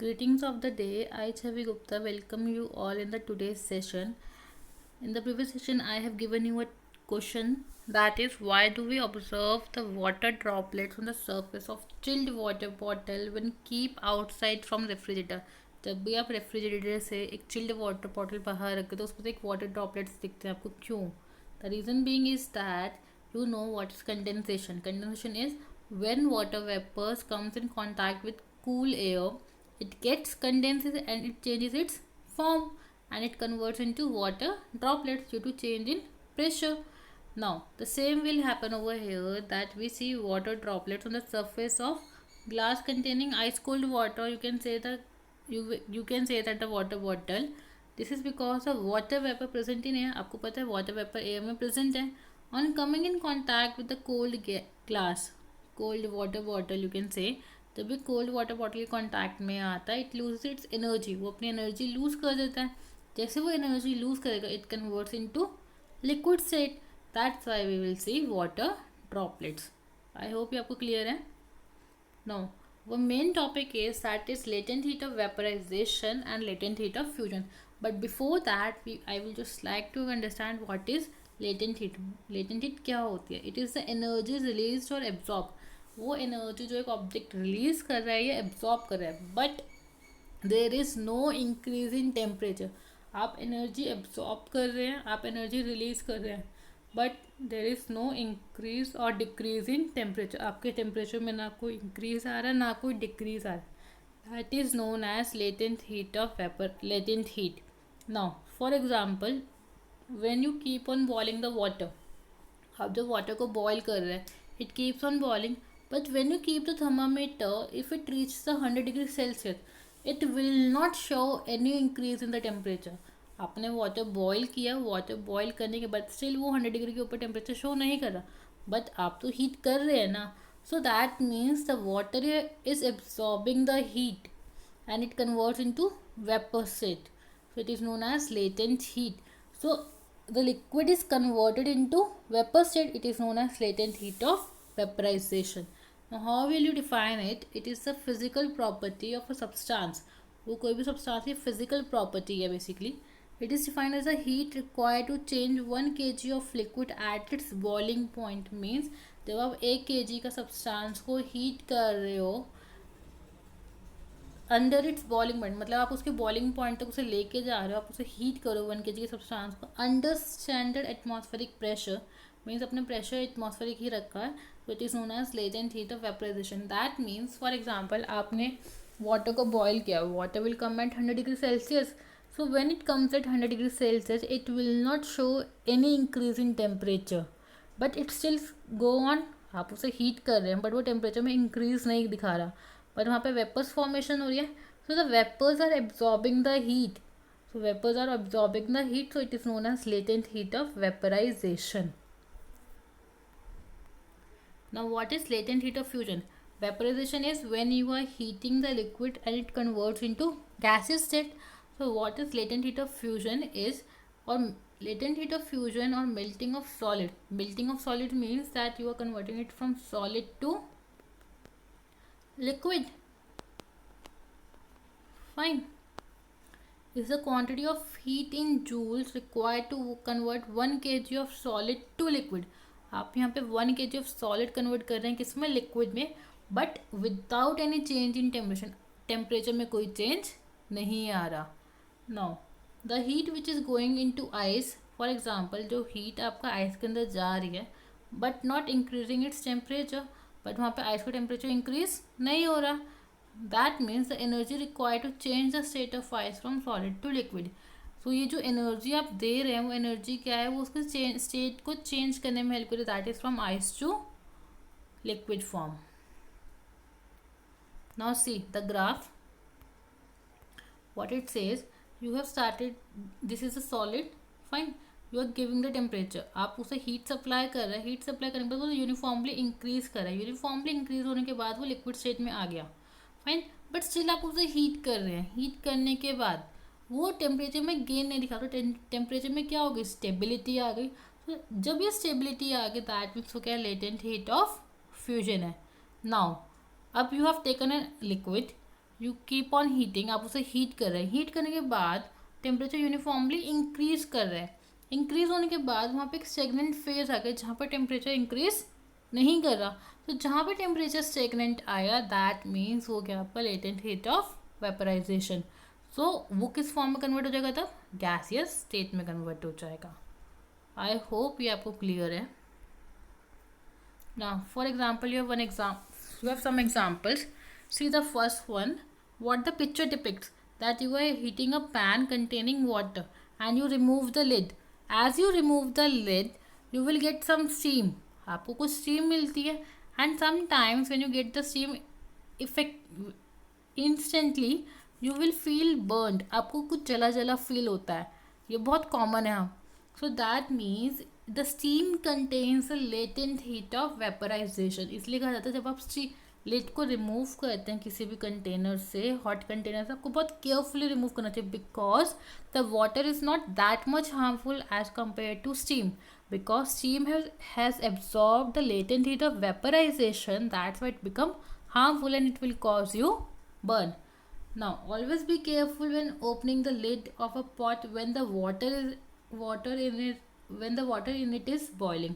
Greetings of the day. I, Chavi Gupta, welcome you all in the today's session. In the previous session, I have given you a question, that is, why do we observe the water droplets on the surface of chilled water bottle when keep outside from refrigerator? जब भी आप refrigerator से एक chilled water bottle बाहर रखते तो उसमें से एक वाटर ड्रॉपलेट्स दिखते हैं आपको, क्यों? The reason being is that you know what is condensation. Condensation is when water vapors comes in contact with cool air, it gets condensed and it changes its form and it converts into water droplets due to change in pressure. Now the same will happen over here, that we see water droplets on the surface of glass containing ice cold water. You can say that the water bottle. This is because of water vapor present in air. आपको पता है water vapor air में present है. On coming in contact with the cold water bottle, you can say, जब भी cold water bottle contact में आता है, इट लूज इट्स एनर्जी, वो अपनी एनर्जी लूज कर देता है. जैसे वो एनर्जी लूज करेगा, it converts into liquid state. That's why we will see water droplets. I hope ये आपको क्लियर है. नो, वो main topic is that is latent heat of vaporisation and latent heat of fusion. But before that I will just like to understand what is latent heat. Latent heat क्या होती है? It is the energy release और absorb. वो energy जो एक object release कर रहा है या एब्जॉर्ब कर रहा है, but there is no increase in temperature. आप एनर्जी एब्जॉर्ब कर रहे हैं, आप एनर्जी रिलीज कर रहे हैं, but there is no increase और डिक्रीज इन टेम्परेचर. आपके टेम्परेचर में ना कोई इंक्रीज आ रहा है ना कोई डिक्रीज आ रहा है. That is known as latent heat of vapour, latent heat. Now for example, when you keep on boiling the water, आप जब वाटर को बॉयल कर रहे हैं, it keeps on boiling, but when you keep the thermometer, if it reaches the 100 degrees Celsius, it will not show any increase in the temperature. आपने water boil किया, water boil करने के बाद still वो 100 degree के ऊपर temperature show नहीं कर रहा, बट आप तो हीट कर रहे हैं ना. So that means the water is absorbing the heat and it converts into vapor state. So it is known as latent heat. So the liquid is converted into vapor state. It is known as latent heat of vaporization. Now how will you define it? It is the physical property of a substance. वो कोई भी substance की physical property है basically. It is defined as a heat required to change 1 kg of liquid at its boiling point. Means जब आप 1 kg का substance को heat कर रहे हो अंडर इट्स बॉइलिंग पॉइंट, मतलब आप उसके बॉइलिंग पॉइंट तक उसे लेके जा रहे हो, आप उसे हीट करो 1 kg के सब्सटेंस को under standard atmospheric pressure. Means अपने प्रेशर एटमॉस्फेरिक ही रखा है. तो it is known as latent heat of vaporisation. That means for example, आपने वाटर को बॉयल किया, water will come at 100 degree Celsius. So when it comes at 100 degree Celsius, it will not show any increase in temperature, but it still go on. आप उसे heat कर रहे हैं, but वो temperature में increase नहीं दिखा रहा, बट वहाँ पे वेपर्स फॉर्मेशन हो रही है. So the vapours are absorbing the heat. So vapours are absorbing the heat, so it is known as latent heat of vaporisation. Now what is latent heat of fusion? Vaporization is when you are heating the liquid and it converts into gaseous state. So what is latent heat of fusion is, or latent heat of fusion or melting of solid. Melting of solid means that you are converting it from solid to liquid. Fine. Is the quantity of heat in joules required to convert 1 kg of solid to liquid. आप यहाँ पे 1 kg of solid convert कर रहे हैं किसमें? Liquid में, but without any change in temperature. Temperature में कोई चेंज नहीं आ रहा. Now the heat which is going into ice, for example, जो हीट आपका आइस के अंदर जा रही है but not increasing its temperature, but वहाँ पे आइस का टेम्परेचर इंक्रीज नहीं हो रहा. That means the energy required to change the state of ice from solid to liquid. So ये जो एनर्जी आप दे रहे हैं वो एनर्जी क्या है? वो उसके स्टेट को चेंज करने में हेल्प करे. That is from ice to liquid form. Now see the graph. What it says, you have started, this is a solid, fine, you are giving the temperature. आप उसे हीट सप्लाई कर रहे हैं, heat supply करने के बाद वो uniformly increase कर रहा है. यूनिफॉर्मली इंक्रीज होने के बाद वो लिक्विड स्टेट में आ गया, फाइन, बट स्टिल आप उसे हीट कर रहे हैं. हीट करने के बाद वो टेम्परेचर में गेन नहीं दिखा, तो टेम्परेचर में क्या हो गई? स्टेबिलिटी आ गई. तो जब ये स्टेबिलिटी आ गई, दैट मीन्स वो क्या? लेटेंट हीट ऑफ फ्यूजन है. नाउ अब you have taken a liquid, you keep on heating, आप उसे हीट कर रहे हैं, हीट करने के बाद टेम्परेचर यूनिफॉर्मली इंक्रीज कर रहे हैं, इंक्रीज होने के बाद वहाँ पे एक स्टेगनेंट फेज आ गया जहाँ पर टेम्परेचर इंक्रीज नहीं कर रहा। तो जहाँ पे टेम्परेचर स्टेगनेंट आया दैट मीन्स वो क्या आपका लेटेंट हीट ऑफ वेपराइजेशन। सो वो किस फॉर्म में कन्वर्ट हो जाएगा, तब गैसियस स्टेट में कन्वर्ट हो जाएगा। आई होप ये आपको क्लियर है। Now, for example, you have one example. You have some examples. See the first one. What the picture depicts, that you are heating a pan containing water and you remove the lid. As you remove the lid, you will get some steam. आपको कुछ steam मिलती है, and sometimes when you get the steam effect instantly, you will feel burned. आपको कुछ जला जला feel होता है, ये बहुत common है। So that means the steam contains latent heat of vaporisation. इसलिए कहा जाता है जब आप लिड को रिमूव करते हैं किसी भी कंटेनर से, हॉट कंटेनर से, आपको बहुत केयरफुली रिमूव करना चाहिए, because the water is not that much harmful as compare to steam, because steam has absorb the latent heat of vaporisation, that's why it become harmful and it will cause you burn. Now always be careful when opening the lid of a pot when the water in it is boiling.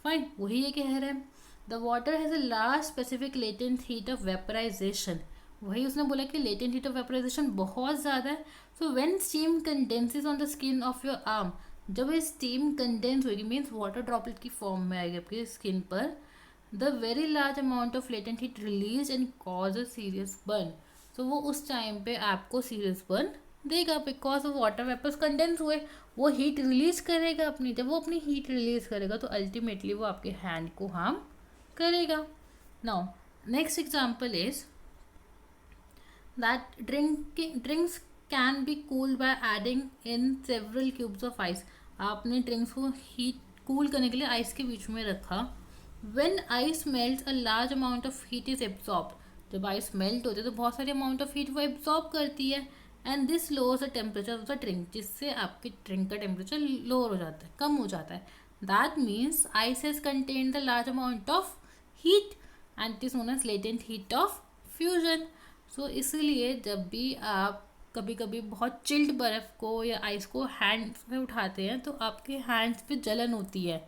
Fine, वही ये कह रहे हैं, the water has a large specific latent heat of vaporization. वही उसने बोला कि latent heat of vaporization बहुत ज़्यादा है. So when steam condenses on the skin of your arm, जब ये steam condense होगी मीन्स वाटर ड्रॉपलेट की फॉर्म में आएगी आपकी स्किन पर, the very large amount of latent heat released and causes serious burn. So वो उस टाइम पे आपको serious burn देगा, बिकॉज वो वाटर वेपर्स कंडेंस हुए, वो हीट रिलीज करेगा अपनी, जब वो अपनी हीट रिलीज करेगा तो अल्टीमेटली वो आपके हैंड को हार्म करेगा. Now next example is that drinks can be cooled by adding in several cubes of ice. आपने ड्रिंक्स को हीट कूल करने के लिए आइस के बीच में रखा. When ice melts a large amount of heat is absorbed. जब आइस मेल्ट होती है तो बहुत सारी अमाउंट ऑफ हीट वो एब्जॉर्ब करती है, and this lowers the temperature of the drink, जिससे आपकी ड्रिंक का टेम्परेचर लोअर हो जाता है, कम हो जाता है. That means ice has contain the large amount of heat and it is known as latent heat of fusion. So इसलिए जब भी आप कभी कभी बहुत चिल्ड बर्फ़ को या आइस को हैंड से उठाते हैं तो आपके हैंड्स पे जलन होती है.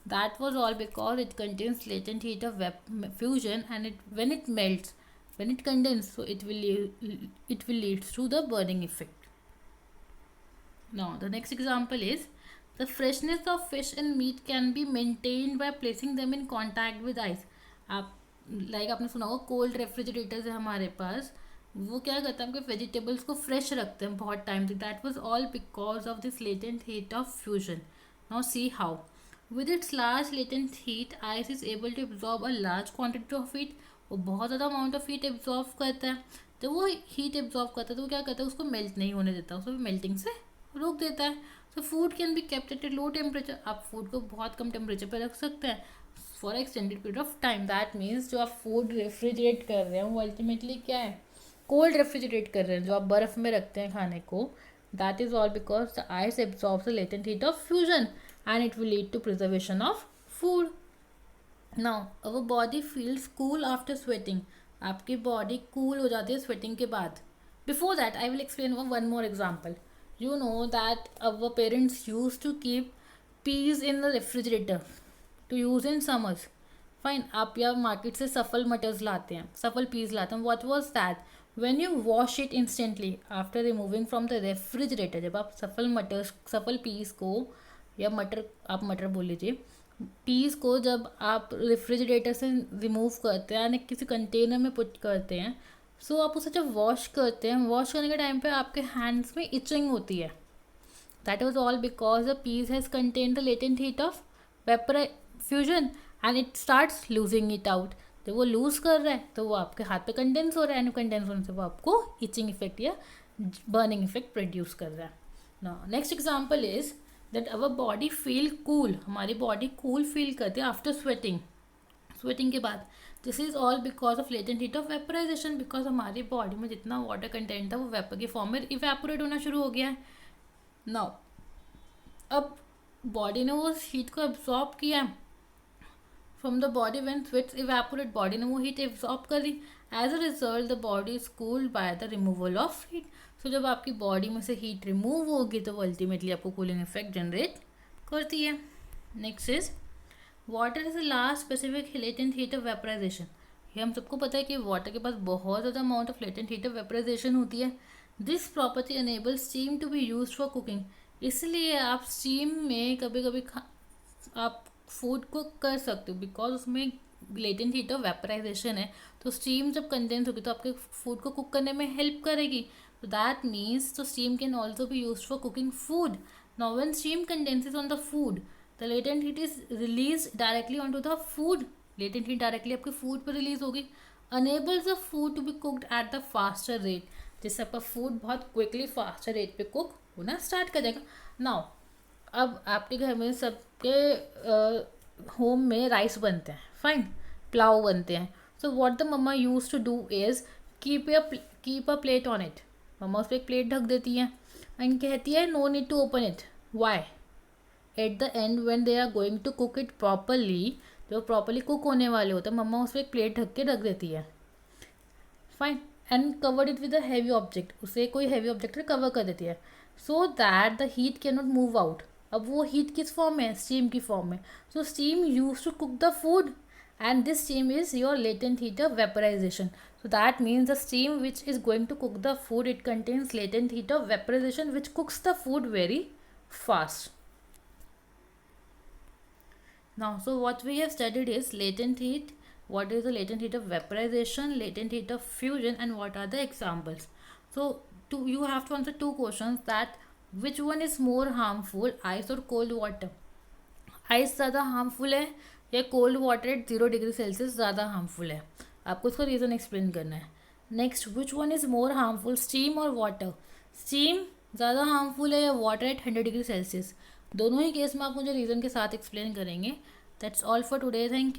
That was all because it contains latent heat of fusion and when it melts, when it condenses, so it will lead to the burning effect. Now the next example is the freshness of fish and meat can be maintained by placing them in contact with ice. आप आपने सुना होगा cold refrigerators है हमारे पास, वो क्या करता है आपके वेजिटेबल्स को फ्रेश रखते हैं बहुत टाइम तक. That was all because of this latent heat of fusion. Now see how. With its large latent heat, ice is able to absorb a large quantity of heat. वो बहुत ज़्यादा amount of heat absorb करता है. जब वो heat absorb करता है तो वो क्या करता है, उसको मेल्ट नहीं होने देता, उसको मेल्टिंग से रोक देता है. So food can be kept at A low temperature. आप फूड को बहुत कम टेम्परेचर पर रख सकते हैं for extended period of time. That means जो आप फूड रेफ्रिजरेट कर रहे हैं वो अल्टीमेटली क्या है, कोल्ड रेफ्रिजरेट कर रहे हैं, जो आप बर्फ़ में रखते हैं खाने को. That is all because the ice absorbs the latent heat of fusion and it will lead to preservation of food. Now our body feels cool after sweating. आपकी body cool हो जाती है sweating के बाद. Before that I will explain one more example. You know that our parents used to keep peas in the refrigerator to use in summers. Fine, आप या market से सफल मटर्स लाते हैं, सफल पीस लाते हैं. What was that? When you wash it instantly after removing from the refrigerator, जब आप सफल पीस को या आप मटर बोल लीजिए, पीस को जब आप रेफ्रिजरेटर से रिमूव करते हैं यानी किसी कंटेनर में पुट करते हैं, सो आप उसे जब वॉश करते हैं, वॉश करने के टाइम पे आपके हैंड्स में इचिंग होती है. That was all because the piece has contain the latent heat of vapour fusion and it starts losing it out. जब वो लूज कर रहा है तो वो आपके हाथ पे कंडेंस हो रहा है, एंड कंडेंस होने से वो आपको इचिंग इफेक्ट या बर्निंग इफेक्ट प्रोड्यूस कर रहा है. Now next example is that our body feel cool. हमारी बॉडी कूल फील करती है आफ्टर स्वेटिंग के बाद. This is all because of latent heat of vaporisation, because हमारी बॉडी में जितना वाटर कंटेंट था वो वेपर के फॉर्म में इवेपोरेट होना शुरू हो गया है. नाउ अब बॉडी ने वो हीट को एब्जॉर्ब किया from the body when sweats evaporate. Body ने वो हीट एब्जॉर्ब कर ली as a result the body is cooled by the removal of heat. So जब आपकी बॉडी में से हीट रिमूव होगी तो वो अल्टीमेटली आपको कूलिंग इफेक्ट जनरेट करती है. Next is water is the last specific latent heat of vaporisation. ये हम सबको पता है कि वाटर के पास बहुत ज़्यादा amount of latent heat of vaporisation होती है. This property enable steam to be use for cooking. इसलिए आप स्टीम में कभी कभी आप फूड कुक कर सकते हो बिकॉज उसमें लेटेंट हीट ऑफ वेपराइजेशन है. तो स्टीम जब कंडेंस होगी तो आपके फूड को कुक करने में हेल्प करेगी. So that means so steam can also be used for cooking food. Now when steam condenses on the food, the latent heat is released directly onto the food. Latent heat directly आपके food पर release होगी. Enables the food to be cooked at the faster rate. जिससे आपका food बहुत quickly faster rate पे cook होना start कर जाएगा. Now अब आपके घर में सबके होम में राइस बनते हैं, फाइन, पुलाव बनते हैं. So what the mamma use to do is keep a plate on it. Mamma उस पर एक प्लेट ढक देती है एंड कहती है no need to open it. Why? At the end when they are going to cook it properly, जब properly cook होने वाले होते हैं मम्मा उस पर एक प्लेट ढक के रख देती है, fine, and covered it with a heavy object. उसे कोई हैवी ऑब्जेक्ट से कवर कर देती है so that the heat can not move out. अब वो हीट किस फॉर्म में है? स्टीम की फॉर्म में. So steam use to cook the food and this steam is your latent heat of vaporization. So that means the steam which is going to cook the food, it contains latent heat of vaporization which cooks the food very fast. Now so what we have studied is latent heat, what is the latent heat of vaporization, latent heat of fusion, and what are the examples. So you have to answer two questions, that which one is more harmful, ice or cold water. Ice ज़्यादा harmful है या cold water at 0 degree Celsius ज़्यादा harmful है? आपको उसका reason explain करना है. Next, which one is more harmful, steam और वाटर. स्टीम ज़्यादा हार्मफुल है या वाटर एट 100 डिग्री सेल्सियस? दोनों ही केस में आप मुझे रीज़न के साथ एक्सप्लेन करेंगे. That's all for today. Thank you.